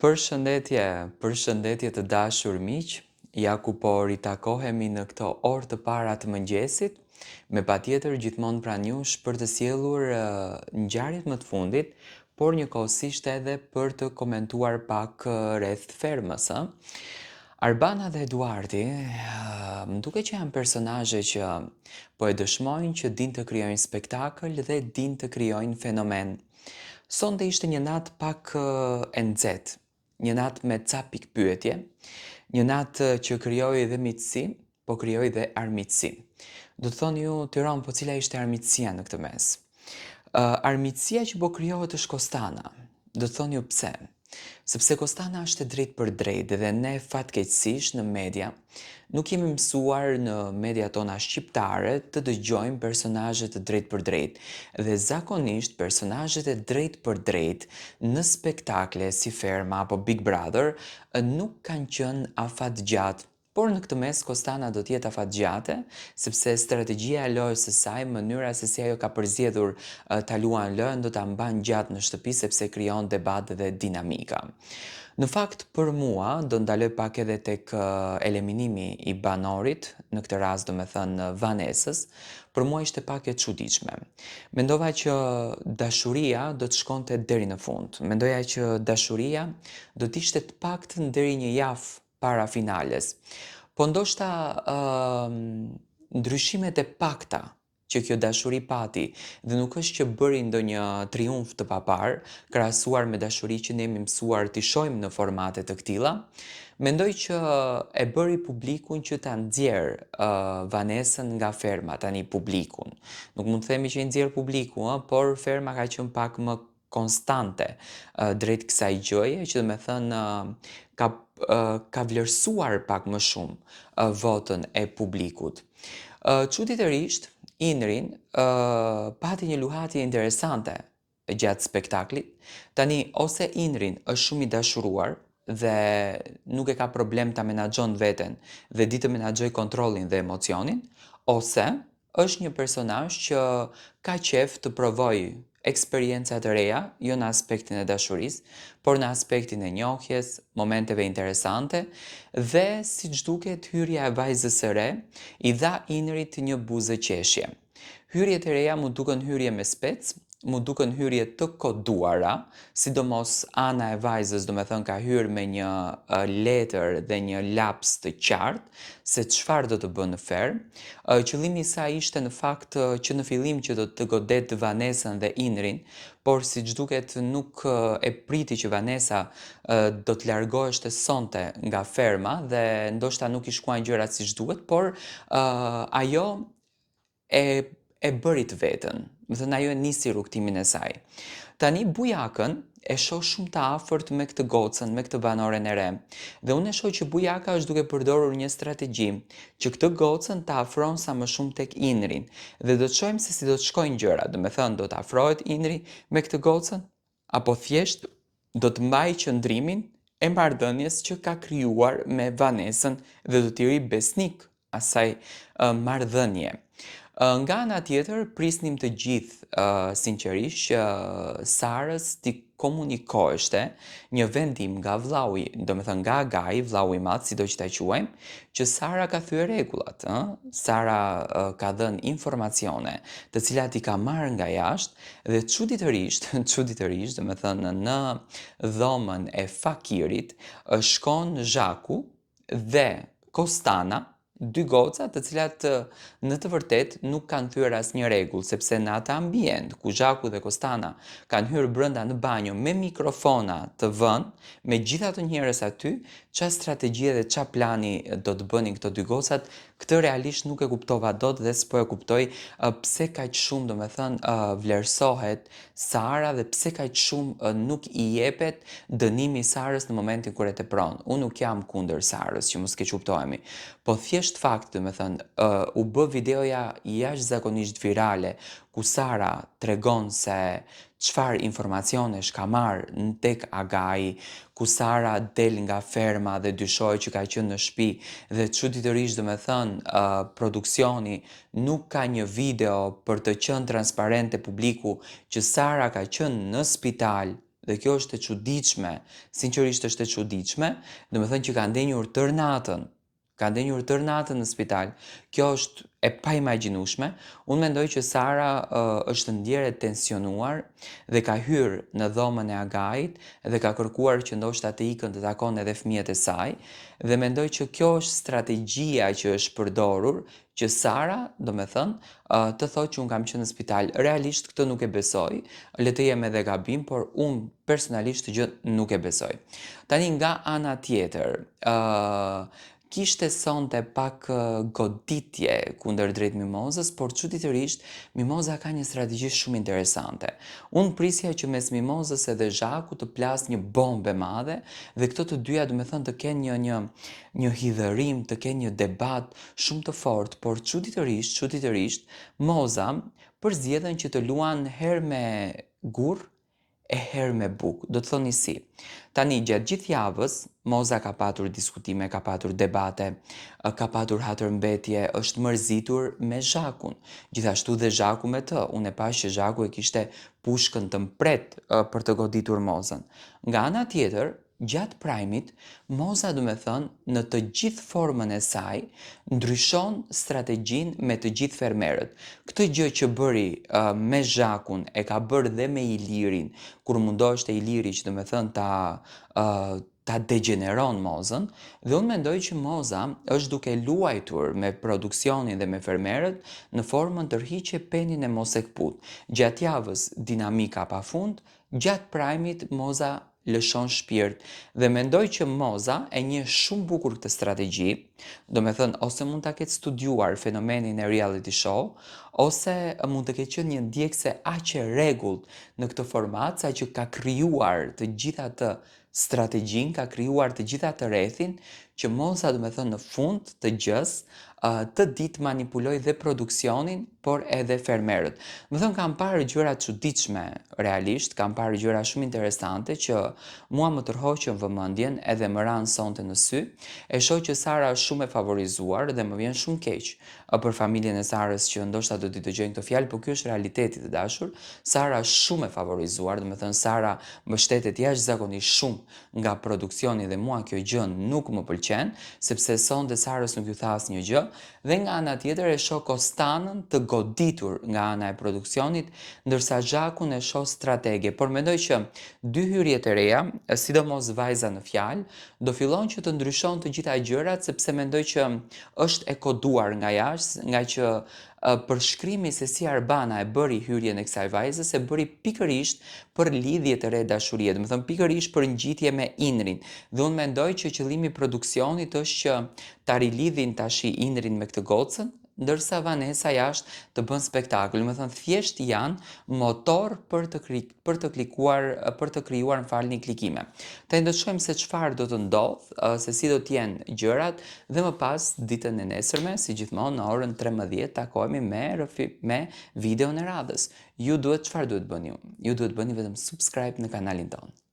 Përshëndetje të dashur miq, ja ku po ritakohemi në këto orë të para të mëngjesit, me patjetër gjithmonë pranë jush për të sjellur ngjarjet më të fundit, por njëkohësisht edhe për të komentuar pak rreth fermës, ë. Arbana dhe Eduardi, më duket që janë personazhe që po e dëshmojnë që dinë të krijojnë spektakël dhe dinë të krijojnë fenomen. Sonte ishte një natë pak e nxehtë, një natë me ca pikpyetje, një natë që krijoi dhe miqësi, po krijoi dhe armiqësi. Do të thoni ju Tiranë, po cila ishte armiqësia në këtë mes? Armiqësia që po krijohet është Kostana. Do të thoni ju pse? Sepse Kostana është e drejtë për drejtë dhe ne fatkeqësisht në media nuk jemi mësuar në media tona shqiptare të dëgjojmë personazhe të drejtë për drejtë. Dhe zakonisht personazhet e drejtë për drejtë në spektakle si Ferma apo Big Brother nuk kanë qenë afatgjatë. Por në këtë mes Kostana do t'jetë afatgjate, sepse strategjia e lojës së saj, mënyra se si ajo ka përzgjedhur ta luajë lojën do ta mban gjatë në shtëpi sepse krijon debat dhe dinamika. Në fakt për mua do ndaloj pak edhe tek eliminimi i banorit, në këtë rast do me thënë Vanesës, për mua ishte pak e çuditshme. Mendova që dashuria do të shkonte deri në fund. Mendoja që dashuria do të ishte të paktën deri një javë para finales. Po ndoshta ndryshimet e pakta që kjo dashuri pati dhe nuk është që bëri ndonjë triumf të papar, krahasuar me dashurinë që ne jemi mësuar t'i shohim në formate të këtilla, mendoj që e bëri publikun që ta nxjerrë Vanesën nga Ferma, tani publikun. Nuk mund të themi që i nxjerr publiku, por Ferma ka qenë pak më konstante drejt kësaj gjëje, që do me thënë ka vlerësuar pak më shumë votën e publikut. Çuditërisht, Inrin pati një luhatje interesante gjatë spektaklit. Tani, ose Inrin është shumë i dashuruar dhe nuk e ka problem ta menaxhon veten dhe di të menaxhoj kontrollin dhe emocionin, ose është një personazh që ka qef të provojë eksperienca të reja, jo në aspektin e dashurisë, por në aspektin e njohjes, momenteve interesante dhe siç duket hyrja e vajzës së re i dha Inrit një buzë qeshje. Hyrjet e reja mu duken hyrje me spec, mu duken hyrje të koduara, sidomos ana e vajzës do me thënë ka hyrë me një letër dhe një laps të qartë se çfarë do të bënë në ferm. Qëllimi i saj ishte në fakt që në fillim që do të godet Vanesën dhe Inrin, por siç duket nuk e priti që Vanesa do të largoheshte sonte nga ferma dhe ndoshta nuk i shkuan gjërat siç duhet, por ajo e bëri të vetën, më thënë ajo e nisi rrugtimin e saj. Tani Bujakën e shoh shumë të afërt me këtë gocën, me këtë banoren e re. Dhe unë e shoh që Bujaka është duke përdorur një strategji që këtë gocën ta afron sa më shumë tek Inrin. Dhe do të shohim se si do të shkojnë gjërat. Do me thënë, do të afrohet Inri me këtë gocën, apo thjesht do të mbajë qëndrimin e marrëdhënies që ka krijuar me Vanesën dhe do t'i ri besnik asaj marrëdhënie. Nga ana tjetër, prisnim të gjithë sinqerisht që Sarës t'i komunikoheshte një vendim nga vllau i, do me thënë nga Agai, vllau i madh, sido që ta quajmë, që Sara ka thyer rregullat, Sara ka dhënë informacione, të cilat i ka marrë nga jashtë dhe çuditërisht, do me thënë në dhomën e Fakirit, shkon Zhaku dhe Kostana, dy goca të cilat në të vërtet nuk kanë thyer asnjë rregull, sepse në atë ambient ku Zhaku dhe Kostana kanë hyrë brenda në banjo me mikrofona të vënë, me gjithë ato njerëz aty, çfarë strategjie dhe çfarë plani do të bënin këto dy gocat, këtë realisht nuk e kuptova dot dhe s'po e kuptoj pse kaq shumë, do me thënë, vlerësohet Sara dhe pse kaq shumë nuk i jepet dënimi Sarës në momentin kur e tepron. Unë nuk jam kundër Sarës, që mos keq kuptohemi, po thjesht fakt, do me thënë, u bë videoja jashtëzakonisht virale, ku Sara tregon se çfarë informacionesh ka marrë tek Agai, ku Sara del nga ferma dhe dyshohet që ka qenë në shtëpi dhe çuditërisht, do me thënë, produksioni nuk ka një video për të qenë transparent te publiku që Sara ka qenë në spital dhe kjo është e çuditshme, sinqerisht është e çuditshme, domethënë që ka ndenjur tërë natën në spital. Kjo është e paimagjinueshme. Unë mendoj që Sara është ndjerë e tensionuar dhe ka hyrë në dhomën e Agait dhe ka kërkuar që ndoshta të ikën të takon edhe fëmijët e saj dhe mendoj që kjo është strategjia që është përdorur që Sara, domethënë, të thotë që unë kam qenë në spital. Realisht këtë nuk e besoj, le të jem edhe gabim, por unë personalisht të gjë nuk e besoj. Tani nga ana tjetër, kishte sonte pak goditje kundër drejt Mimozës, por çuditërisht Mimoza ka një strategji shumë interesante. Unë prisja që mes Mimozës edhe Zhakut të plas një bombë e madhe dhe këto të dyja domethënë të kenë një hidhërim, të kenë një debat shumë të fortë, por çuditërisht Moza përzgjedhen që të luan herë me gur e herë me buk. Do të thoni si. Tani, gjatë gjithë javës, Moza ka patur diskutime, ka patur debate, ka patur hatërmbetje, është mërzitur me Zhakun. Gjithashtu dhe Zhaku me të. Unë e pash që Zhaku e kishte pushkën të mpret për të goditur Mozën. Nga ana tjetër, gjatë prajmit, Moza do me thënë në të gjithë formën e saj ndryshon strategjin me të gjithë fermerët. Këtë gjë që bëri me Zhakun e ka bërë dhe me Ilirin, kur mundoheshte Iliri që do me thënë ta degeneron Mozën, dhe unë mendoj që Moza është duke luajtur me produksionin dhe me fermerët në formën tërhiqe penin e mos e kput. Gjatë javës dinamika pa fund, gjatë prajmit Moza lëshon shpirt dhe mendoj që Moza e njeh shumë bukur këtë strategji, do me thënë ose mund ta ketë studiuar fenomenin e reality show, ose mund të ketë qenë një ndjekse aq e rregullt në këtë format sa që ka krijuar të gjitha të strategjin, ka krijuar të gjitha të rrethin që Moza do me thënë në fund të gjës të ditë manipuloj dhe produksionin, por edhe fermerët. Më thënë kam parë gjëra çuditshme realisht, kam parë gjëra shumë interesante që mua më tërhoqën vëmendjen edhe më ranë sonte në sy. E shoh që Sara është shumë e favorizuar dhe më vjen shumë keq për familjen e Sarës që ndoshta do t'i dëgjojnë këtë fjalë, por ky është realiteti të dashur. Sara është shumë e favorizuar, do të thënë Sara mbështetet jashtëzakonisht shumë nga produksioni dhe mua kjo gjë nuk më pëlqen, sepse sonte Sarës nuk ju tha asnjë gjë, dhe nga ana tjetër e shoh Kostanën të goditur nga ana e produksionit, ndërsa Zhakun e shoh stratege, por mendoj që dy hyrjet e reja, sidomos vajza në fjalë, do fillon që të ndryshon të gjitha gjërat, sepse mendoj që është e koduar nga jashtë, nga që përshkrimi se si Arbana e bëri hyrjen e kësaj vajzës e bëri pikërisht për lidhje të re dashurie, do të thënë pikërisht për ngjitje me Indrin. Dhe unë mendoj që qëllimi i produksionit është që ta rilidhin tash Indrin me këtë gocën, ndërsa Vanessa jashtë të bën spektakël. Do të thënë thjesht janë motor për të klikuar, për të krijuar falni klikime. Tani do të shohim se çfarë do të ndodh, se si do të jenë gjërat dhe më pas ditën e nesërme, si gjithmonë në orën 13 takohemi me videon e radhës. Çfarë duhet bëni ju? Ju duhet bëni vetëm subscribe në kanalin tonë.